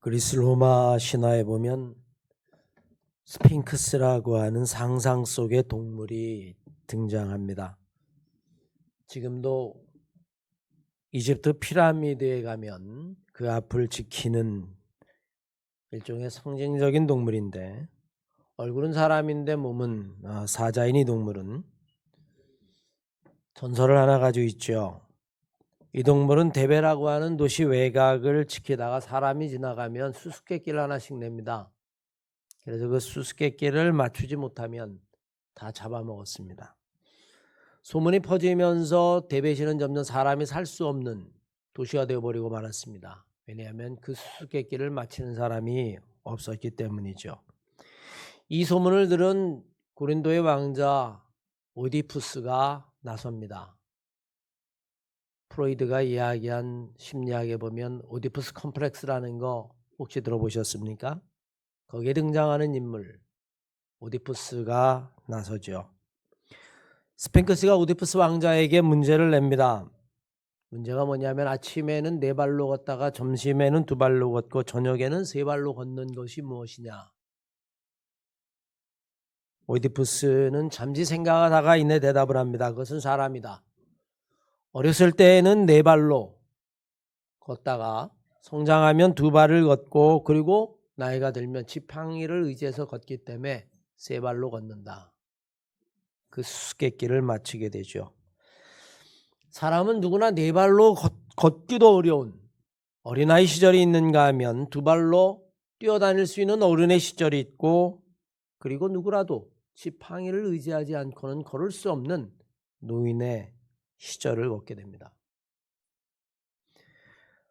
그리스 로마 신화에 보면 스핑크스라고 하는 상상 속의 동물이 등장합니다. 지금도 이집트 피라미드에 가면 그 앞을 지키는 일종의 상징적인 동물인데, 얼굴은 사람인데 몸은 사자인 이 동물은 전설을 하나 가지고 있죠. 이 동물은 데베라고 하는 도시 외곽을 지키다가 사람이 지나가면 수수께끼를 하나씩 냅니다. 그래서 그 수수께끼를 맞추지 못하면 다 잡아먹었습니다. 소문이 퍼지면서 데베시는 점점 사람이 살 수 없는 도시가 되어버리고 말았습니다. 왜냐하면 그 수수께끼를 맞히는 사람이 없었기 때문이죠. 이 소문을 들은 고린도의 왕자 오디푸스가 나섭니다. 프로이드가 이야기한 심리학에 보면 오디푸스 컴플렉스라는 거 혹시 들어보셨습니까? 거기에 등장하는 인물 오디푸스가 나서죠. 스핑크스가 오디푸스 왕자에게 문제를 냅니다. 문제가 뭐냐면 아침에는 4발로 걷다가 점심에는 2발로 걷고 저녁에는 3발로 걷는 것이 무엇이냐. 오디푸스는 잠시 생각하다가 이내 대답을 합니다. 그것은 사람이다. 어렸을 때에는 4발로 걷다가 성장하면 2발을 걷고, 그리고 나이가 들면 지팡이를 의지해서 걷기 때문에 3발로 걷는다. 그 수수께끼를 맞추게 되죠. 사람은 누구나 4발로 걷기도 어려운 어린아이 시절이 있는가 하면 2발로 뛰어다닐 수 있는 어른의 시절이 있고, 그리고 누구라도 지팡이를 의지하지 않고는 걸을 수 없는 노인의 시절을 걷게 됩니다.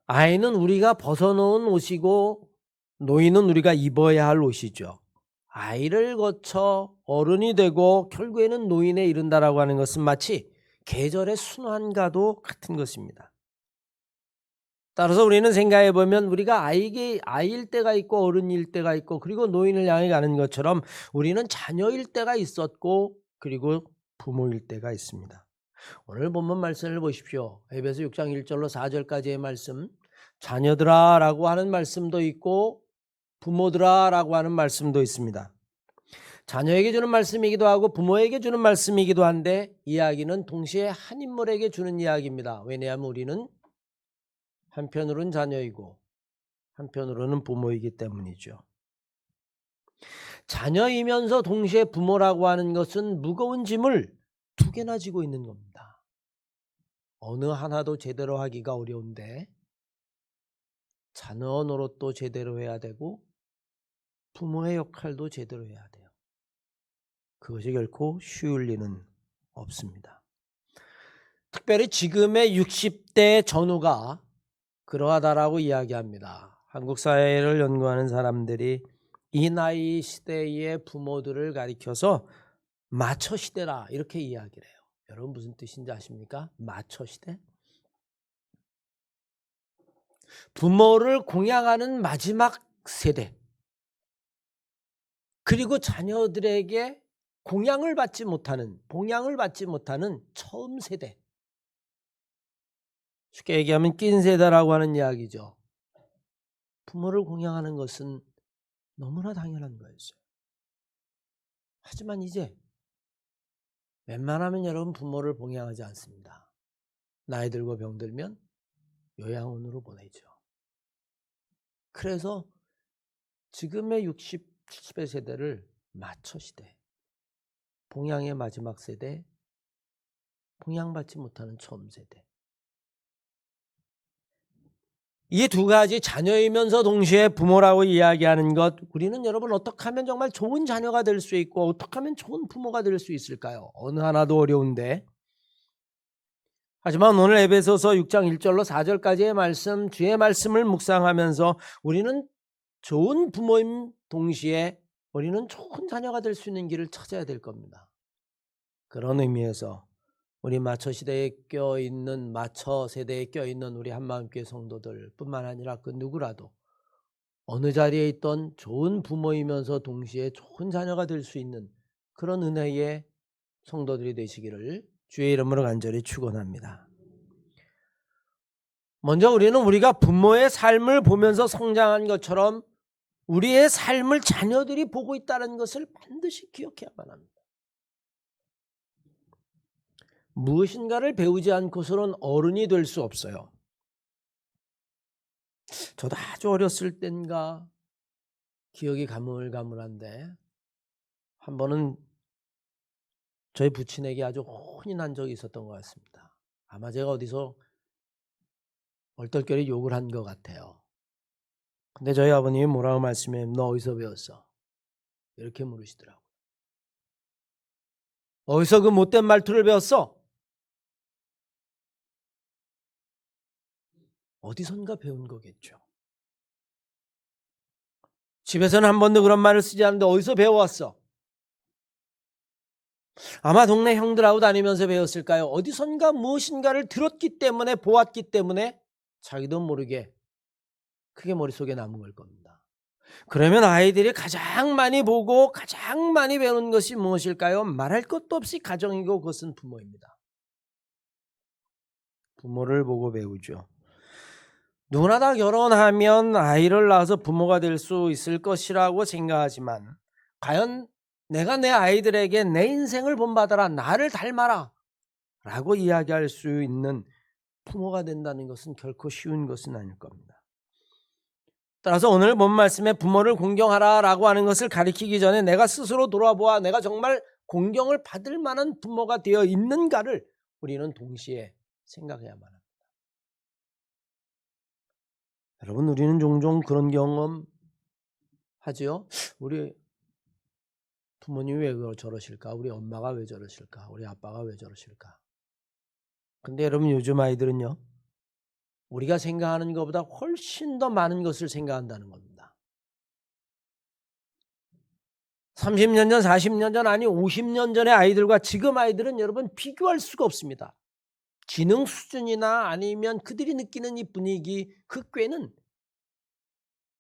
아이는 우리가 벗어놓은 옷이고 노인은 우리가 입어야 할 옷이죠. 아이를 거쳐 어른이 되고 결국에는 노인에 이른다라고 하는 것은 마치 계절의 순환과도 같은 것입니다. 따라서 우리는 생각해 보면 우리가 아이일 때가 있고 어른일 때가 있고, 그리고 노인을 향해 가는 것처럼 우리는 자녀일 때가 있었고, 그리고 부모일 때가 있습니다. 오늘 본문 말씀을 보십시오. 에베소 6장 1절로 4절까지의 말씀, 자녀들아 라고 하는 말씀도 있고 부모들아 라고 하는 말씀도 있습니다. 자녀에게 주는 말씀이기도 하고 부모에게 주는 말씀이기도 한데, 이야기는 동시에 한 인물에게 주는 이야기입니다. 왜냐하면 우리는 한편으로는 자녀이고 한편으로는 부모이기 때문이죠. 자녀이면서 동시에 부모라고 하는 것은 무거운 짐을 2개나 지고 있는 겁니다. 어느 하나도 제대로 하기가 어려운데 자녀 노릇도 제대로 해야 되고 부모의 역할도 제대로 해야 돼요. 그것이 결코 쉬울 리는 없습니다. 특별히 지금의 60대 전후가 그러하다라고 이야기합니다. 한국 사회를 연구하는 사람들이 이 나이 시대의 부모들을 가리켜서 마처 시대라 이렇게 이야기를 해요. 여러분 무슨 뜻인지 아십니까? 마처 시대? 부모를 공양하는 마지막 세대, 그리고 자녀들에게 봉양을 받지 못하는 처음 세대. 쉽게 얘기하면 낀 세대라고 하는 이야기죠. 부모를 공양하는 것은 너무나 당연한 거였어요. 하지만 이제 웬만하면 여러분 부모를 봉양하지 않습니다. 나이 들고 병들면 요양원으로 보내죠. 그래서 지금의 60, 70의 세대를 마처 시대, 봉양의 마지막 세대, 봉양받지 못하는 처음 세대. 이 2가지, 자녀이면서 동시에 부모라고 이야기하는 것, 우리는 여러분 어떻게 하면 정말 좋은 자녀가 될 수 있고 어떻게 하면 좋은 부모가 될 수 있을까요? 어느 하나도 어려운데. 하지만 오늘 에베소서 6장 1절로 4절까지의 말씀, 주의 말씀을 묵상하면서 우리는 좋은 부모임 동시에 우리는 좋은 자녀가 될 수 있는 길을 찾아야 될 겁니다. 그런 의미에서 우리 마처 시대에 껴있는, 마처 세대에 껴있는 우리 한마음교회 성도들 뿐만 아니라 그 누구라도 어느 자리에 있던 좋은 부모이면서 동시에 좋은 자녀가 될 수 있는 그런 은혜의 성도들이 되시기를 주의 이름으로 간절히 축원합니다. 먼저 우리는 우리가 부모의 삶을 보면서 성장한 것처럼 우리의 삶을 자녀들이 보고 있다는 것을 반드시 기억해야만 합니다. 무엇인가를 배우지 않고서는 어른이 될 수 없어요. 저도 아주 어렸을 땐가 기억이 가물가물한데 한 번은 저희 부친에게 아주 혼이 난 적이 있었던 것 같습니다. 아마 제가 어디서 얼떨결에 욕을 한 것 같아요. 근데 저희 아버님이 뭐라고 말씀해? 너 어디서 배웠어? 이렇게 물으시더라고요. 어디서 그 못된 말투를 배웠어? 어디선가 배운 거겠죠. 집에서는 한 번도 그런 말을 쓰지 않는데 어디서 배워왔어? 아마 동네 형들하고 다니면서 배웠을까요? 어디선가 무엇인가를 들었기 때문에, 보았기 때문에 자기도 모르게 그게 머릿속에 남은 걸 겁니다. 그러면 아이들이 가장 많이 보고 가장 많이 배우는 것이 무엇일까요? 말할 것도 없이 가정이고 그것은 부모입니다. 부모를 보고 배우죠. 누구나 다 결혼하면 아이를 낳아서 부모가 될 수 있을 것이라고 생각하지만 과연 내가 내 아이들에게 내 인생을 본받아라, 나를 닮아라 라고 이야기할 수 있는 부모가 된다는 것은 결코 쉬운 것은 아닐 겁니다. 따라서 오늘 본 말씀에 부모를 공경하라 라고 하는 것을 가리키기 전에 내가 스스로 돌아보아 내가 정말 공경을 받을 만한 부모가 되어 있는가를 우리는 동시에 생각해야만 합니다. 여러분, 우리는 종종 그런 경험 하죠. 우리 부모님이 왜 저러실까? 우리 엄마가 왜 저러실까? 우리 아빠가 왜 저러실까? 근데 여러분, 요즘 아이들은요, 우리가 생각하는 것보다 훨씬 더 많은 것을 생각한다는 겁니다. 30년 전, 40년 전, 아니 50년 전의 아이들과 지금 아이들은 여러분 비교할 수가 없습니다. 지능 수준이나 아니면 그들이 느끼는 이 분위기, 그 꾀는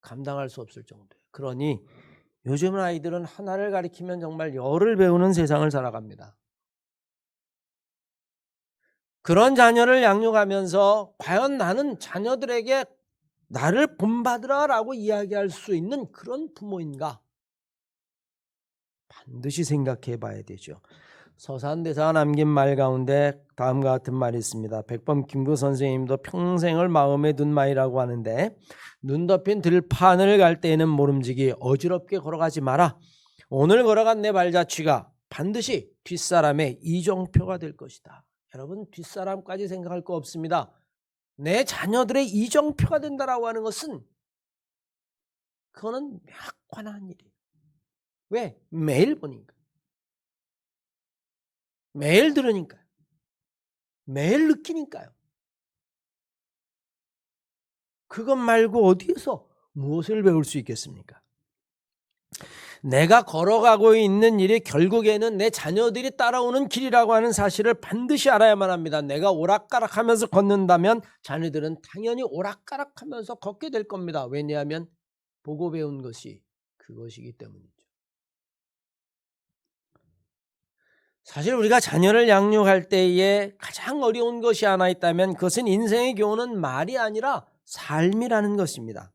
감당할 수 없을 정도예요. 그러니 요즘 아이들은 하나를 가리키면 정말 열을 배우는 세상을 살아갑니다. 그런 자녀를 양육하면서 과연 나는 자녀들에게 나를 본받으라 라고 이야기할 수 있는 그런 부모인가? 반드시 생각해 봐야 되죠. 서산대사가 남긴 말 가운데 다음과 같은 말이 있습니다. 백범 김구 선생님도 평생을 마음에 둔 말이라고 하는데, 눈 덮인 들판을 갈 때에는 모름지기 어지럽게 걸어가지 마라. 오늘 걸어간 내 발자취가 반드시 뒷사람의 이정표가 될 것이다. 여러분, 뒷사람까지 생각할 거 없습니다. 내 자녀들의 이정표가 된다라고 하는 것은 그거는 막관한 일이에요. 왜? 매일 보니까, 매일 들으니까요, 매일 느끼니까요. 그것 말고 어디에서 무엇을 배울 수 있겠습니까? 내가 걸어가고 있는 일이 결국에는 내 자녀들이 따라오는 길이라고 하는 사실을 반드시 알아야만 합니다. 내가 오락가락하면서 걷는다면 자녀들은 당연히 오락가락하면서 걷게 될 겁니다. 왜냐하면 보고 배운 것이 그것이기 때문이죠. 사실 우리가 자녀를 양육할 때에 가장 어려운 것이 하나 있다면 그것은 인생의 교훈은 말이 아니라 삶이라는 것입니다.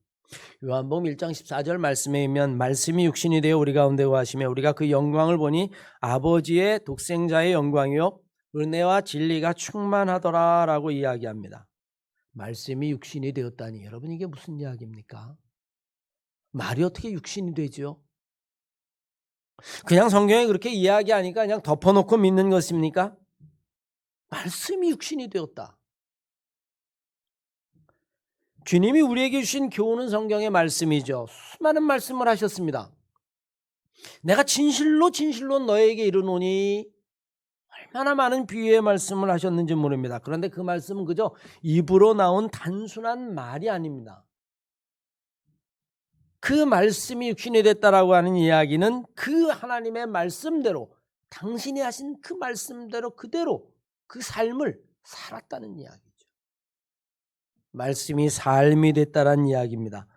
요한복음 1장 14절 말씀에 의하면 말씀이 육신이 되어 우리 가운데 거하시며 우리가 그 영광을 보니 아버지의 독생자의 영광이요 은혜와 진리가 충만하더라 라고 이야기합니다. 말씀이 육신이 되었다니, 여러분 이게 무슨 이야기입니까? 말이 어떻게 육신이 되죠? 그냥 성경에 그렇게 이야기하니까 그냥 덮어놓고 믿는 것입니까? 말씀이 육신이 되었다. 주님이 우리에게 주신 교훈은 성경의 말씀이죠. 수많은 말씀을 하셨습니다. 내가 진실로 너에게 이르노니, 얼마나 많은 비유의 말씀을 하셨는지 모릅니다. 그런데 그 말씀은 그저 입으로 나온 단순한 말이 아닙니다. 그 말씀이 육신이 됐다라고 하는 이야기는 그 하나님의 말씀대로, 당신이 하신 그 말씀대로 그대로 그 삶을 살았다는 이야기죠. 말씀이 삶이 됐다는 이야기입니다.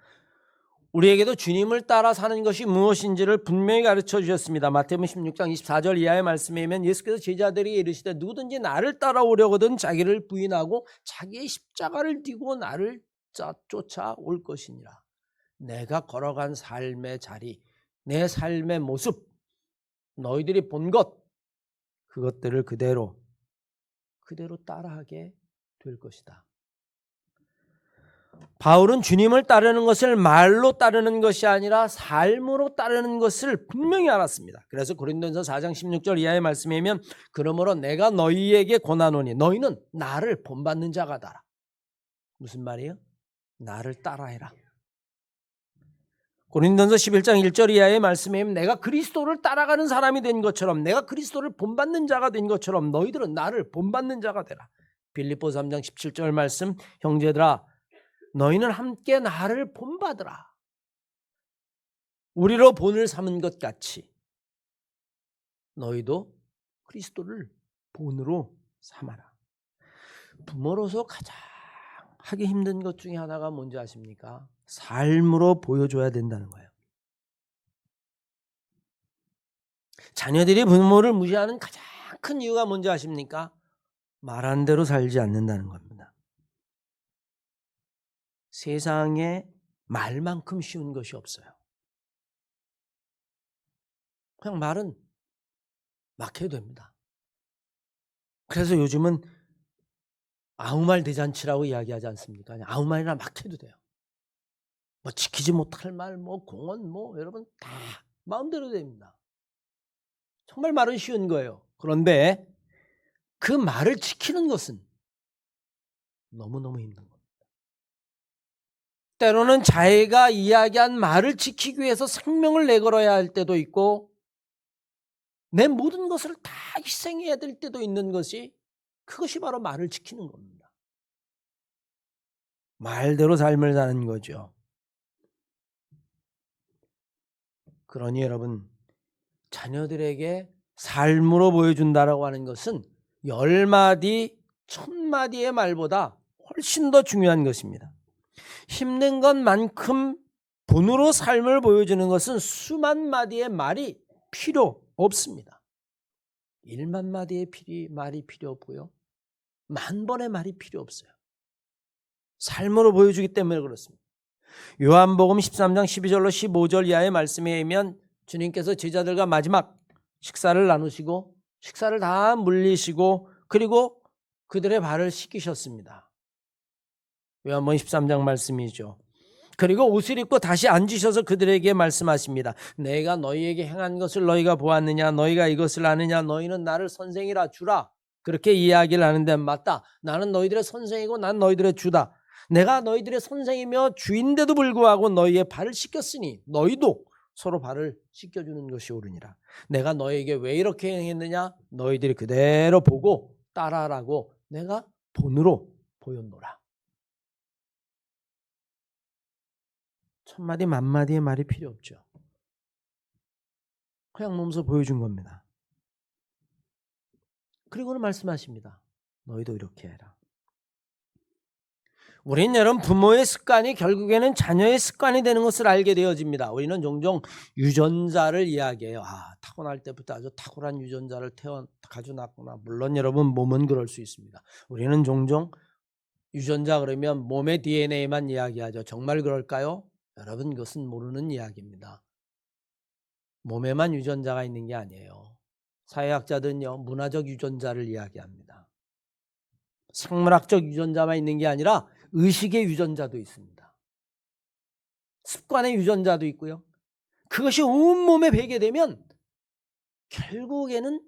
우리에게도 주님을 따라 사는 것이 무엇인지를 분명히 가르쳐 주셨습니다. 마태복음 16장 24절 이하의 말씀에 의하면 예수께서 제자들에게 이르시되 누구든지 나를 따라오려거든 자기를 부인하고 자기의 십자가를 지고 나를 쫓아올 것이니라. 내가 걸어간 삶의 자리, 내 삶의 모습, 너희들이 본 것, 그것들을 그대로 따라하게 될 것이다. 바울은 주님을 따르는 것을 말로 따르는 것이 아니라 삶으로 따르는 것을 분명히 알았습니다. 그래서 고린도전서 4장 16절 이하의 말씀에 의하면 그러므로 내가 너희에게 권하노니 너희는 나를 본받는 자가 되라. 무슨 말이에요? 나를 따라해라. 고린도전서 11장 1절 이하의 말씀에 의하면 내가 그리스도를 따라가는 사람이 된 것처럼 내가 그리스도를 본받는 자가 된 것처럼 너희들은 나를 본받는 자가 되라. 빌립보서 3장 17절 말씀 형제들아 너희는 함께 나를 본받으라. 우리로 본을 삼은 것 같이 너희도 그리스도를 본으로 삼아라. 부모로서 가장 하기 힘든 것 중에 하나가 뭔지 아십니까? 삶으로 보여줘야 된다는 거예요. 자녀들이 부모를 무시하는 가장 큰 이유가 뭔지 아십니까? 말한 대로 살지 않는다는 겁니다. 세상에 말만큼 쉬운 것이 없어요. 그냥 말은 막 해도 됩니다. 그래서 요즘은 아무 말 대잔치라고 이야기하지 않습니까? 그냥 아무 말이나 막 해도 돼요. 뭐 지키지 못할 말, 뭐 공언, 뭐 여러분 다 마음대로 됩니다. 정말 말은 쉬운 거예요. 그런데 그 말을 지키는 것은 너무너무 힘든 겁니다. 때로는 자기가 이야기한 말을 지키기 위해서 생명을 내걸어야 할 때도 있고 내 모든 것을 다 희생해야 될 때도 있는 것이 그것이 바로 말을 지키는 겁니다. 말대로 삶을 사는 거죠. 그러니 여러분 자녀들에게 삶으로 보여준다라고 하는 것은 10마디, 1000마디의 말보다 훨씬 더 중요한 것입니다. 힘든 것만큼 본으로 삶을 보여주는 것은 수만 마디의 말이 필요 없습니다. 1만 마디의 말이 필요 없고요. 10,000번의 말이 필요 없어요. 삶으로 보여주기 때문에 그렇습니다. 요한복음 13장 12절로 15절 이하의 말씀에 의하면 주님께서 제자들과 마지막 식사를 나누시고 식사를 다 물리시고 그리고 그들의 발을 씻기셨습니다. 요한복음 13장 말씀이죠. 그리고 옷을 입고 다시 앉으셔서 그들에게 말씀하십니다. 내가 너희에게 행한 것을 너희가 보았느냐? 너희가 이것을 아느냐? 너희는 나를 선생이라 주라. 그렇게 이야기를 하는데 맞다. 나는 너희들의 선생이고 난 너희들의 주다. 내가 너희들의 선생이며 주인데도 불구하고 너희의 발을 씻겼으니 너희도 서로 발을 씻겨주는 것이 옳으니라. 내가 너희에게 왜 이렇게 행했느냐? 너희들이 그대로 보고 따라하라고 내가 본으로 보였노라. 1000마디, 10,000마디의 말이 필요 없죠. 그냥 몸소 보여준 겁니다. 그리고는 말씀하십니다. 너희도 이렇게 해라. 우리는 여러분 부모의 습관이 결국에는 자녀의 습관이 되는 것을 알게 되어집니다. 우리는 종종 유전자를 이야기해요. 타고날 때부터 아주 탁월한 유전자를 가지고 났구나. 물론 여러분 몸은 그럴 수 있습니다. 우리는 종종 유전자 그러면 몸의 DNA만 이야기하죠. 정말 그럴까요? 여러분 그것은 모르는 이야기입니다. 몸에만 유전자가 있는 게 아니에요. 사회학자들은요 문화적 유전자를 이야기합니다. 생물학적 유전자만 있는 게 아니라 의식의 유전자도 있습니다. 습관의 유전자도 있고요. 그것이 온몸에 배게 되면 결국에는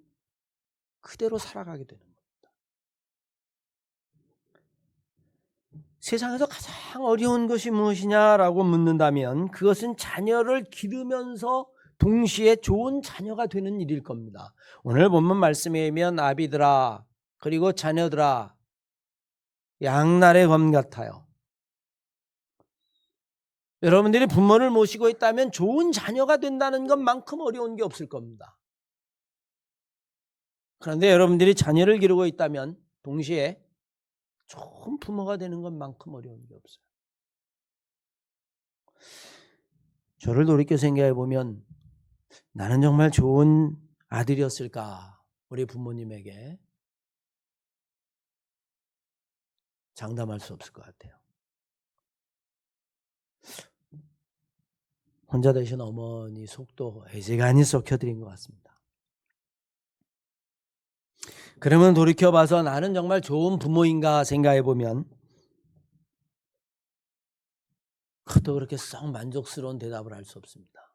그대로 살아가게 되는 겁니다. 세상에서 가장 어려운 것이 무엇이냐라고 묻는다면 그것은 자녀를 기르면서 동시에 좋은 자녀가 되는 일일 겁니다. 오늘 본문 말씀에 의하면 아비들아 그리고 자녀들아 양날의 검 같아요. 여러분들이 부모를 모시고 있다면 좋은 자녀가 된다는 것만큼 어려운 게 없을 겁니다. 그런데 여러분들이 자녀를 기르고 있다면 동시에 좋은 부모가 되는 것만큼 어려운 게 없어요. 저를 돌이켜 생각해 보면 나는 정말 좋은 아들이었을까? 우리 부모님에게 장담할 수 없을 것 같아요. 혼자 되신 어머니 속도 애지간히 썩혀드린 것 같습니다. 그러면 돌이켜봐서 나는 정말 좋은 부모인가 생각해 보면 그것도 그렇게 썩 만족스러운 대답을 할 수 없습니다.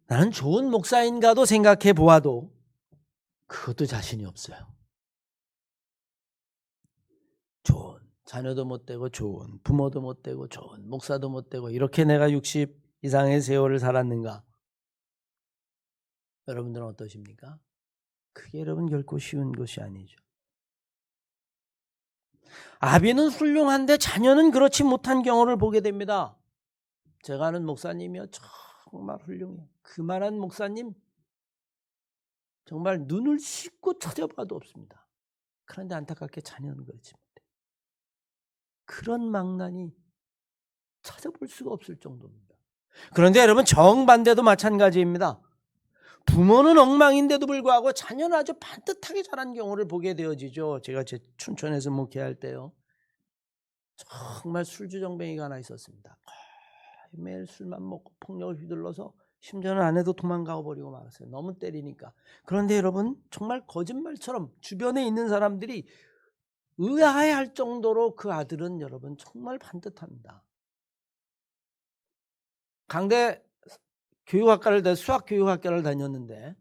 나는 좋은 목사인가도 생각해 보아도 그것도 자신이 없어요. 좋은 자녀도 못 되고 좋은 부모도 못 되고 좋은 목사도 못 되고 이렇게 내가 60 이상의 세월을 살았는가? 여러분들은 어떠십니까? 그게 여러분 결코 쉬운 것이 아니죠. 아비는 훌륭한데 자녀는 그렇지 못한 경우를 보게 됩니다. 제가 아는 목사님이요 정말 훌륭해요. 그만한 목사님 정말 눈을 씻고 찾아봐도 없습니다. 그런데 안타깝게 자녀는 그렇지 못해. 그런 망난이 찾아볼 수가 없을 정도입니다. 그런데 여러분 정반대도 마찬가지입니다. 부모는 엉망인데도 불구하고 자녀는 아주 반듯하게 자란 경우를 보게 되어지죠. 제가 제 춘천에서 목회할 때요. 정말 술주정뱅이가 하나 있었습니다. 매일 술만 먹고 폭력을 휘둘러서 심지어는 아내도 도망가 버리고 말았어요. 너무 때리니까. 그런데 여러분 정말 거짓말처럼 주변에 있는 사람들이 의아해할 정도로 그 아들은 여러분 정말 반듯합니다. 강대 교육학과를 수학교육학과를 다녔는데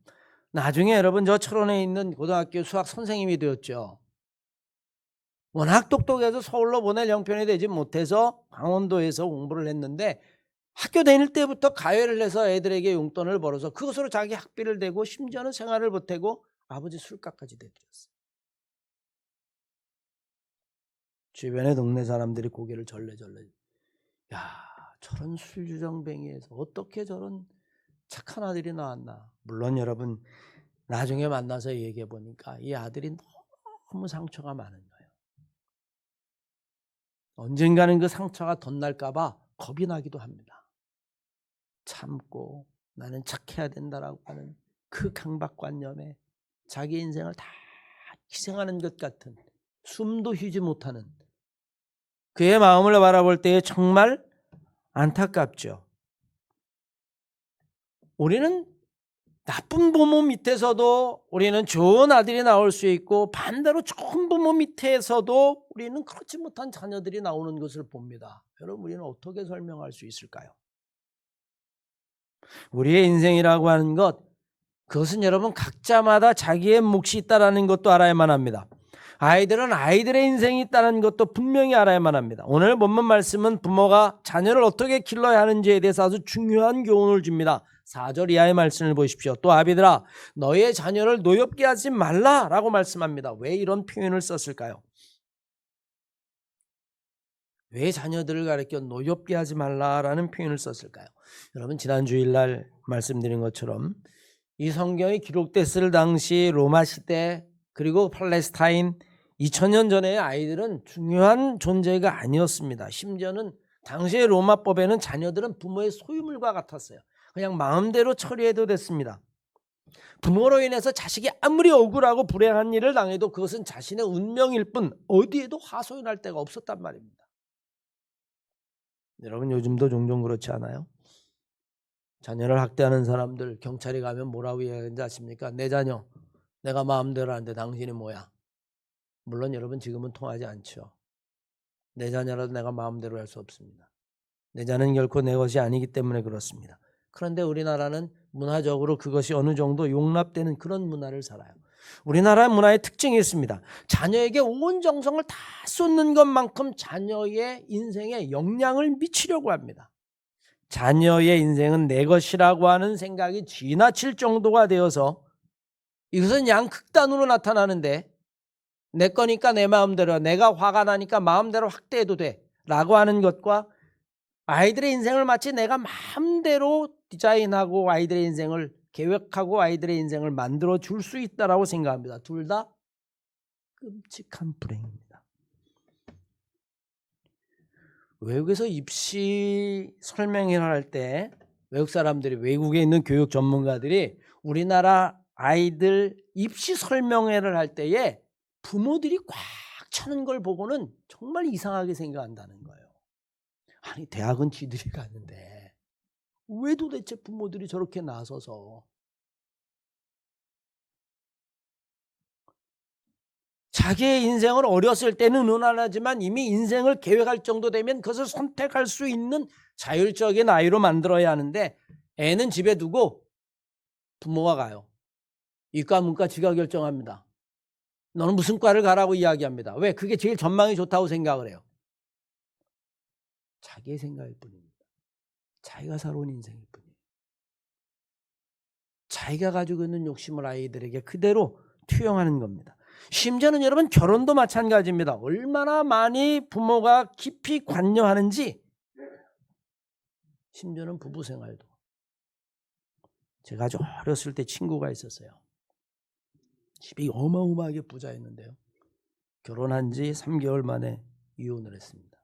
나중에 여러분 저 철원에 있는 고등학교 수학 선생님이 되었죠. 워낙 똑똑해서 서울로 보낼 형편이 되지 못해서 강원도에서 공부를 했는데 학교 다닐 때부터 가회를 해서 애들에게 용돈을 벌어서 그것으로 자기 학비를 대고 심지어는 생활을 보태고 아버지 술값까지 대드렸어요. 주변의 동네 사람들이 고개를 절레절레. 야, 저런 술주정뱅이에서 어떻게 저런 착한 아들이 나왔나. 물론 여러분 나중에 만나서 얘기해 보니까 이 아들이 너무 상처가 많은 거예요. 언젠가는 그 상처가 덧날까 봐 겁이 나기도 합니다. 참고 나는 착해야 된다라고 하는 그 강박관념에 자기 인생을 다 희생하는 것 같은 숨도 쉬지 못하는 그의 마음을 바라볼 때 정말 안타깝죠. 우리는 나쁜 부모 밑에서도 우리는 좋은 아들이 나올 수 있고 반대로 좋은 부모 밑에서도 우리는 그렇지 못한 자녀들이 나오는 것을 봅니다. 여러분 우리는 어떻게 설명할 수 있을까요? 우리의 인생이라고 하는 것 그것은 여러분 각자마다 자기의 몫이 있다는 것도 알아야만 합니다. 아이들은 아이들의 인생이 있다는 것도 분명히 알아야만 합니다. 오늘 본문 말씀은 부모가 자녀를 어떻게 길러야 하는지에 대해서 아주 중요한 교훈을 줍니다. 4절 이하의 말씀을 보십시오. 또 아비들아 너의 자녀를 노엽게 하지 말라라고 말씀합니다. 왜 이런 표현을 썼을까요? 왜 자녀들을 가르쳐 노엽게 하지 말라라는 표현을 썼을까요? 여러분 지난 주일날 말씀드린 것처럼 이 성경이 기록됐을 당시 로마 시대 그리고 팔레스타인 2000년 전의 아이들은 중요한 존재가 아니었습니다. 심지어는 당시의 로마법에는 자녀들은 부모의 소유물과 같았어요. 그냥 마음대로 처리해도 됐습니다. 부모로 인해서 자식이 아무리 억울하고 불행한 일을 당해도 그것은 자신의 운명일 뿐 어디에도 하소연할 데가 없었단 말입니다. 여러분 요즘도 종종 그렇지 않아요? 자녀를 학대하는 사람들 경찰이 가면 뭐라고 이야기하는지 아십니까? 내 자녀 내가 마음대로 하는데 당신이 뭐야? 물론 여러분 지금은 통하지 않죠. 내 자녀라도 내가 마음대로 할 수 없습니다. 내 자녀는 결코 내 것이 아니기 때문에 그렇습니다. 그런데 우리나라는 문화적으로 그것이 어느 정도 용납되는 그런 문화를 살아요. 우리나라 문화의 특징이 있습니다. 자녀에게 온 정성을 다 쏟는 것만큼 자녀의 인생에 영향을 미치려고 합니다. 자녀의 인생은 내 것이라고 하는 생각이 지나칠 정도가 되어서 이것은 양극단으로 나타나는데 내 거니까 내 마음대로 내가 화가 나니까 마음대로 확대해도 돼 라고 하는 것과 아이들의 인생을 마치 내가 마음대로 디자인하고 아이들의 인생을 계획하고 아이들의 인생을 만들어 줄 수 있다라고 생각합니다. 둘 다 끔찍한 불행입니다. 외국에서 입시 설명회를 할 때 외국 사람들이, 외국에 있는 교육 전문가들이 우리나라 아이들 입시 설명회를 할 때에 부모들이 꽉 차는 걸 보고는 정말 이상하게 생각한다는 거예요. 아니, 대학은 지들이 가는데 왜 도대체 부모들이 저렇게 나서서 자기의 인생을 어렸을 때는 은연하지만 이미 인생을 계획할 정도 되면 그것을 선택할 수 있는 자율적인 아이로 만들어야 하는데, 애는 집에 두고 부모가 가요. 이과 문과 지가 결정합니다. 너는 무슨 과를 가라고 이야기합니다. 왜? 그게 제일 전망이 좋다고 생각을 해요. 자기의 생각일 뿐입니다. 자기가 살아온 인생일 뿐이에요. 자기가 가지고 있는 욕심을 아이들에게 그대로 투영하는 겁니다. 심지어는 여러분, 결혼도 마찬가지입니다. 얼마나 많이 부모가 깊이 관여하는지, 심지어는 부부 생활도. 제가 아주 어렸을 때 친구가 있었어요. 집이 어마어마하게 부자였는데요, 결혼한 지 3개월 만에 이혼을 했습니다.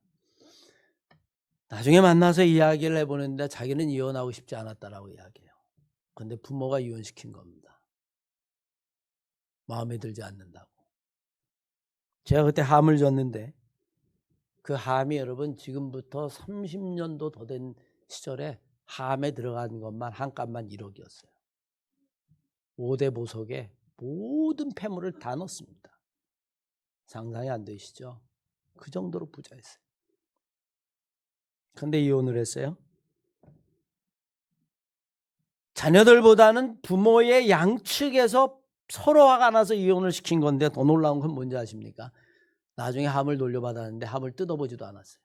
나중에 만나서 이야기를 해보는데 자기는 이혼하고 싶지 않았다라고 이야기해요. 그런데 부모가 이혼시킨 겁니다. 마음에 들지 않는다고. 제가 그때 함을 줬는데 그 함이 여러분 지금부터 30년도 더 된 시절에 함에 들어간 것만 한 값만 1억이었어요. 5대 보석에 모든 폐물을 다 넣습니다. 상상이 안 되시죠? 그 정도로 부자였어요. 그런데 이혼을 했어요. 자녀들보다는 부모의 양측에서 서로 화가 나서 이혼을 시킨 건데, 더 놀라운 건 뭔지 아십니까? 나중에 함을 돌려받았는데 함을 뜯어보지도 않았어요.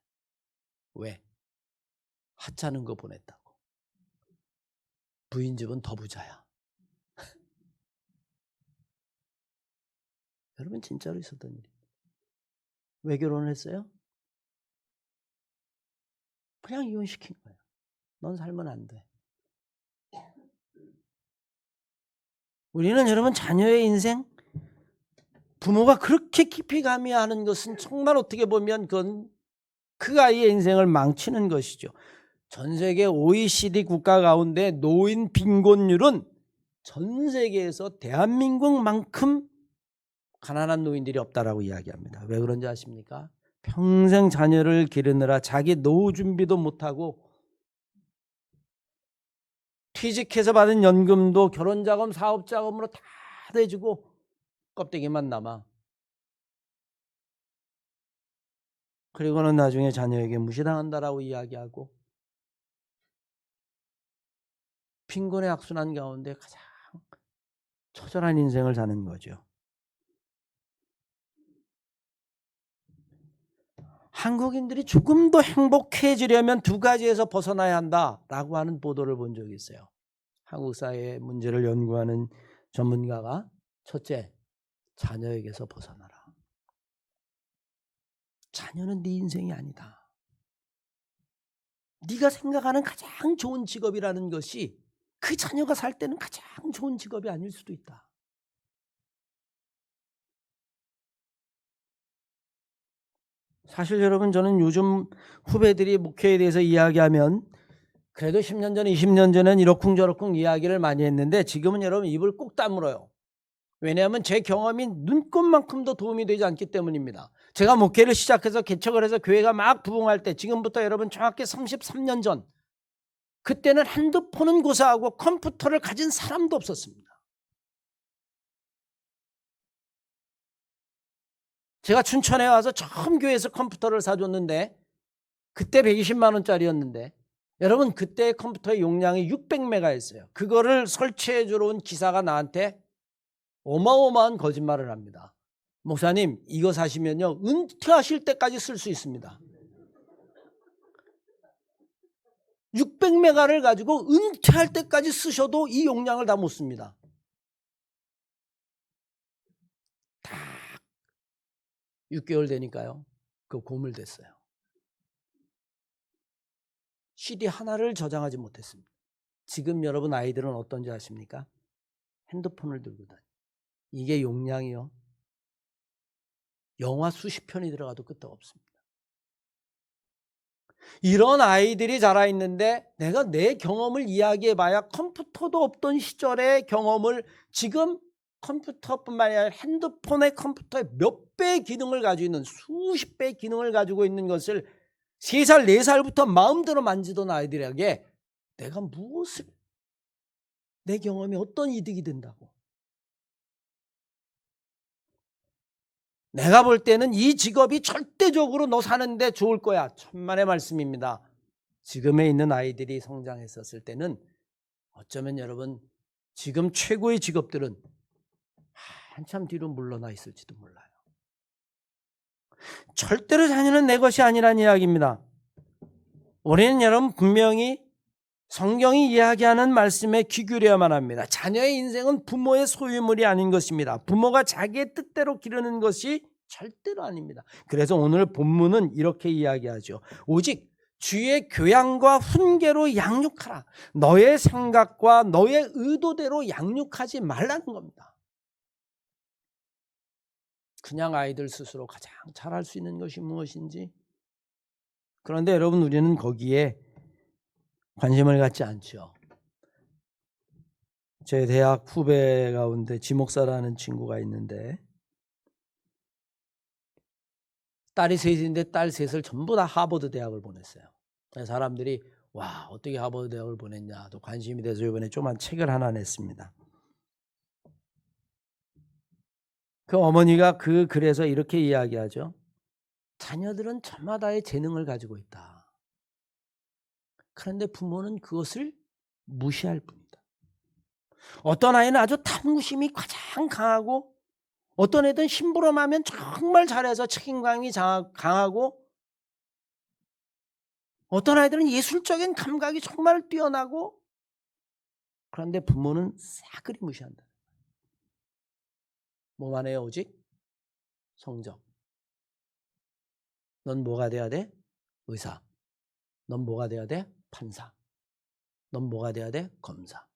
왜? 하찮은 거 보냈다고. 부인 집은 더 부자야. 여러분, 진짜로 있었던 일이에요. 왜 결혼을 했어요? 그냥 이혼시킨 거예요. 넌 살면 안 돼. 우리는 여러분, 자녀의 인생, 부모가 그렇게 깊이 관여하는 것은 정말 어떻게 보면 그건 그 아이의 인생을 망치는 것이죠. 전 세계 OECD 국가 가운데 노인 빈곤율은 전 세계에서 대한민국만큼 가난한 노인들이 없다라고 이야기합니다. 왜 그런지 아십니까? 평생 자녀를 기르느라 자기 노후 준비도 못하고 퇴직해서 받은 연금도 결혼자금, 사업자금으로 다 대주고 껍데기만 남아. 그리고는 나중에 자녀에게 무시당한다라고 이야기하고 빈곤의 악순환 가운데 가장 처절한 인생을 사는 거죠. 한국인들이 조금 더 행복해지려면 두 가지에서 벗어나야 한다라고 하는 보도를 본 적이 있어요. 한국 사회의 문제를 연구하는 전문가가, 첫째, 자녀에게서 벗어나라. 자녀는 네 인생이 아니다. 네가 생각하는 가장 좋은 직업이라는 것이 그 자녀가 살 때는 가장 좋은 직업이 아닐 수도 있다. 사실 여러분, 저는 요즘 후배들이 목회에 대해서 이야기하면 그래도 10년 전, 20년 전엔 이러쿵저러쿵 이야기를 많이 했는데 지금은 여러분 입을 꼭 다물어요. 왜냐하면 제 경험이 눈꽃만큼도 도움이 되지 않기 때문입니다. 제가 목회를 시작해서 개척을 해서 교회가 막 부흥할 때, 지금부터 여러분 정확히 33년 전, 그때는 핸드폰은 고사하고 컴퓨터를 가진 사람도 없었습니다. 제가 춘천에 와서 처음 교회에서 컴퓨터를 사줬는데 그때 120만 원짜리였는데 여러분, 그때 컴퓨터의 용량이 600메가였어요. 그거를 설치해 주러 온 기사가 나한테 어마어마한 거짓말을 합니다. 목사님, 이거 사시면요 은퇴하실 때까지 쓸 수 있습니다. 600메가를 가지고 은퇴할 때까지 쓰셔도 이 용량을 다 못 씁니다. 딱 6개월 되니까요, 그 고물됐어요. CD 하나를 저장하지 못했습니다. 지금 여러분 아이들은 어떤지 아십니까? 핸드폰을 들고 다녀요. 이게 용량이요, 영화 수십 편이 들어가도 끄떡 없습니다. 이런 아이들이 자라있는데 내가 내 경험을 이야기해봐야 컴퓨터도 없던 시절의 경험을 지금 컴퓨터뿐만 아니라 핸드폰의 컴퓨터의 몇 배의 기능을 가지고 있는 수십 배의 기능을 가지고 있는 것을 3살, 4살부터 마음대로 만지던 아이들에게 내가 무엇을, 내 경험이 어떤 이득이 된다고. 내가 볼 때는 이 직업이 절대적으로 너 사는데 좋을 거야. 천만의 말씀입니다. 지금에 있는 아이들이 성장했었을 때는 어쩌면 여러분 지금 최고의 직업들은 한참 뒤로 물러나 있을지도 몰라요. 절대로 자녀는 내 것이 아니란 이야기입니다. 우리는 여러분 분명히 성경이 이야기하는 말씀에 귀 기울여야만 합니다. 자녀의 인생은 부모의 소유물이 아닌 것입니다. 부모가 자기의 뜻대로 기르는 것이 절대로 아닙니다. 그래서 오늘 본문은 이렇게 이야기하죠. 오직 주의 교양과 훈계로 양육하라. 너의 생각과 너의 의도대로 양육하지 말라는 겁니다. 그냥 아이들 스스로 가장 잘할 수 있는 것이 무엇인지. 그런데 여러분 우리는 거기에 관심을 갖지 않죠. 제 대학 후배 가운데 지목사라는 친구가 있는데 딸이 셋인데 딸 셋을 전부 다 하버드 대학을 보냈어요. 사람들이 와 어떻게 하버드 대학을 보냈냐 또 관심이 돼서 이번에 조그만 책을 하나 냈습니다. 그 어머니가 그 글에서 이렇게 이야기하죠. 자녀들은 저마다의 재능을 가지고 있다. 그런데 부모는 그것을 무시할 뿐이다. 어떤 아이는 아주 탐구심이 가장 강하고 어떤 애들은 심부름하면 정말 잘해서 책임감이 강하고 어떤 아이들은 예술적인 감각이 정말 뛰어나고 그런데 부모는 싸그리 무시한다. 뭐만 해요 오직? 성적. 넌 뭐가 돼야 돼? 의사. 넌 뭐가 돼야 돼? 판사. 넌 뭐가 돼야 돼? 검사.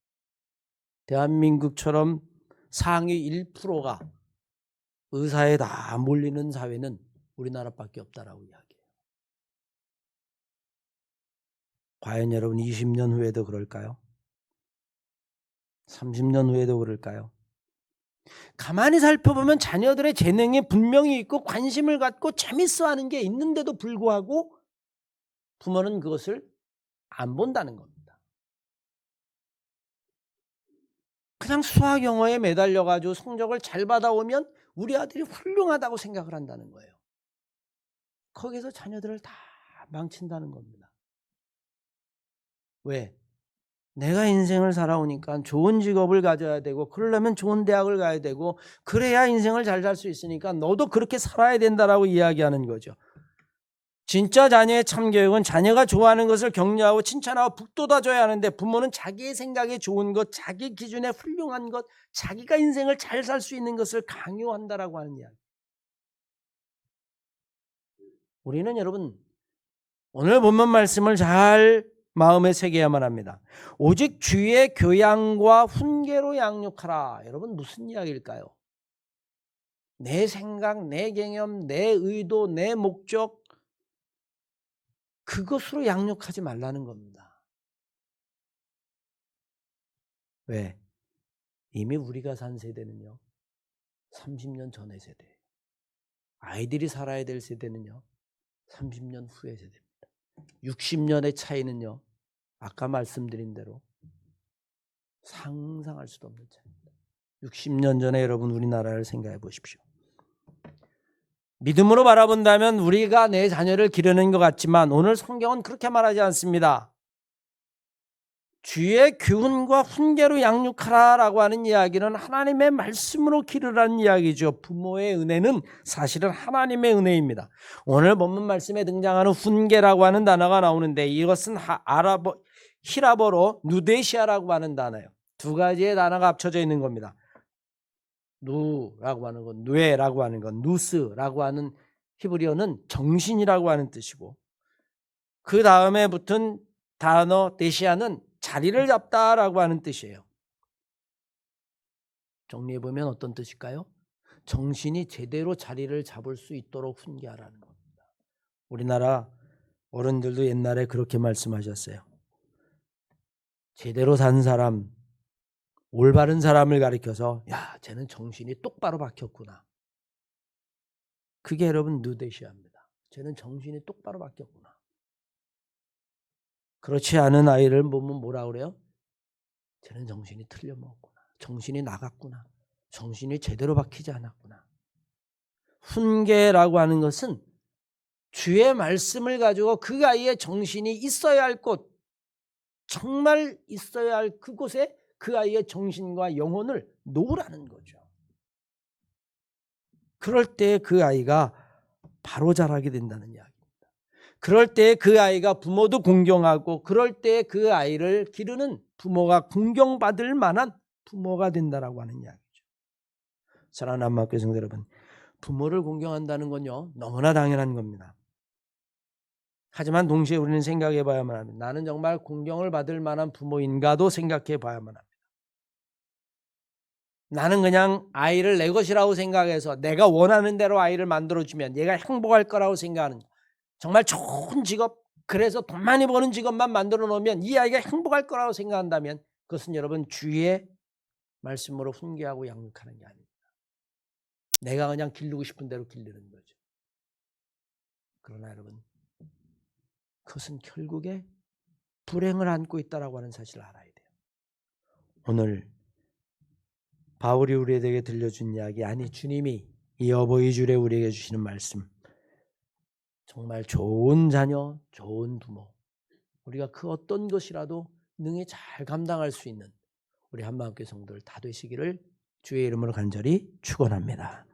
대한민국처럼 상위 1%가 의사에 다 몰리는 사회는 우리나라밖에 없다라고 이야기해요. 과연 여러분 20년 후에도 그럴까요? 30년 후에도 그럴까요? 가만히 살펴보면 자녀들의 재능이 분명히 있고 관심을 갖고 재밌어하는 게 있는데도 불구하고 부모는 그것을 안 본다는 겁니다. 그냥 수학 영어에 매달려가지고 성적을 잘 받아오면 우리 아들이 훌륭하다고 생각을 한다는 거예요. 거기서 자녀들을 다 망친다는 겁니다. 왜? 내가 인생을 살아오니까 좋은 직업을 가져야 되고 그러려면 좋은 대학을 가야 되고 그래야 인생을 잘 살 수 있으니까 너도 그렇게 살아야 된다라고 이야기하는 거죠. 진짜 자녀의 참교육은 자녀가 좋아하는 것을 격려하고 칭찬하고 북돋아줘야 하는데 부모는 자기의 생각에 좋은 것, 자기 기준에 훌륭한 것, 자기가 인생을 잘 살 수 있는 것을 강요한다라고 하는 이야기. 우리는 여러분 오늘 본문 말씀을 잘 마음에 새겨야만 합니다. 오직 주의 교양과 훈계로 양육하라. 여러분 무슨 이야기일까요? 내 생각, 내 개념, 내 의도, 내 목적 그것으로 양육하지 말라는 겁니다. 왜? 이미 우리가 산 세대는요. 30년 전의 세대예요. 아이들이 살아야 될 세대는요. 30년 후의 세대입니다. 60년의 차이는요. 아까 말씀드린 대로 상상할 수도 없는 차이입니다. 60년 전에 여러분 우리나라를 생각해 보십시오. 믿음으로 바라본다면 우리가 내 자녀를 기르는 것 같지만 오늘 성경은 그렇게 말하지 않습니다. 주의 교훈과 훈계로 양육하라라고 하는 이야기는 하나님의 말씀으로 기르라는 이야기죠. 부모의 은혜는 사실은 하나님의 은혜입니다. 오늘 본문 말씀에 등장하는 훈계라고 하는 단어가 나오는데 이것은 히라버로 누데시아라고 하는 단어예요. 두 가지의 단어가 합쳐져 있는 겁니다. 누라고 하는 건 누에라고 하는 건 누스라고 하는 히브리어는 정신이라고 하는 뜻이고 그 다음에 붙은 단어 데시아는 자리를 잡다라고 하는 뜻이에요. 정리해보면 어떤 뜻일까요? 정신이 제대로 자리를 잡을 수 있도록 훈계하라는 겁니다. 우리나라 어른들도 옛날에 그렇게 말씀하셨어요. 제대로 산 사람, 올바른 사람을 가리켜서 야, 쟤는 정신이 똑바로 박혔구나. 그게 여러분 누데시아 합니다. 쟤는 정신이 똑바로 박혔구나. 그렇지 않은 아이를 보면 뭐라 그래요? 쟤는 정신이 틀려먹었구나. 정신이 나갔구나. 정신이 제대로 박히지 않았구나. 훈계라고 하는 것은 주의 말씀을 가지고 그 아이의 정신이 있어야 할 곳, 정말 있어야 할 그곳에 그 아이의 정신과 영혼을 놓으라는 거죠. 그럴 때 그 아이가 바로 자라게 된다는 이야기입니다. 그럴 때 그 아이가 부모도 공경하고 그럴 때 그 아이를 기르는 부모가 공경받을 만한 부모가 된다라고 하는 이야기죠. 사랑하는 안마교회 성도 여러분, 부모를 공경한다는 건요 너무나 당연한 겁니다. 하지만 동시에 우리는 생각해 봐야만 합니다. 나는 정말 공경을 받을 만한 부모인가도 생각해 봐야만 합니다. 나는 그냥 아이를 내 것이라고 생각해서 내가 원하는 대로 아이를 만들어주면 얘가 행복할 거라고 생각하는, 정말 좋은 직업, 그래서 돈 많이 버는 직업만 만들어 놓으면 이 아이가 행복할 거라고 생각한다면 그것은 여러분 주의 말씀으로 훈계하고 양육하는 게 아닙니다. 내가 그냥 기르고 싶은 대로 기르는 거죠. 그러나 여러분, 그것은 결국에 불행을 안고 있다라고 하는 사실을 알아야 돼요. 오늘 바울이 우리에게 들려준 이야기, 아니 주님이 이 어버이 주일에 우리에게 주시는 말씀, 정말 좋은 자녀, 좋은 부모, 우리가 그 어떤 것이라도 능히 잘 감당할 수 있는 우리 한마음교회 성도들 다 되시기를 주의 이름으로 간절히 축원합니다.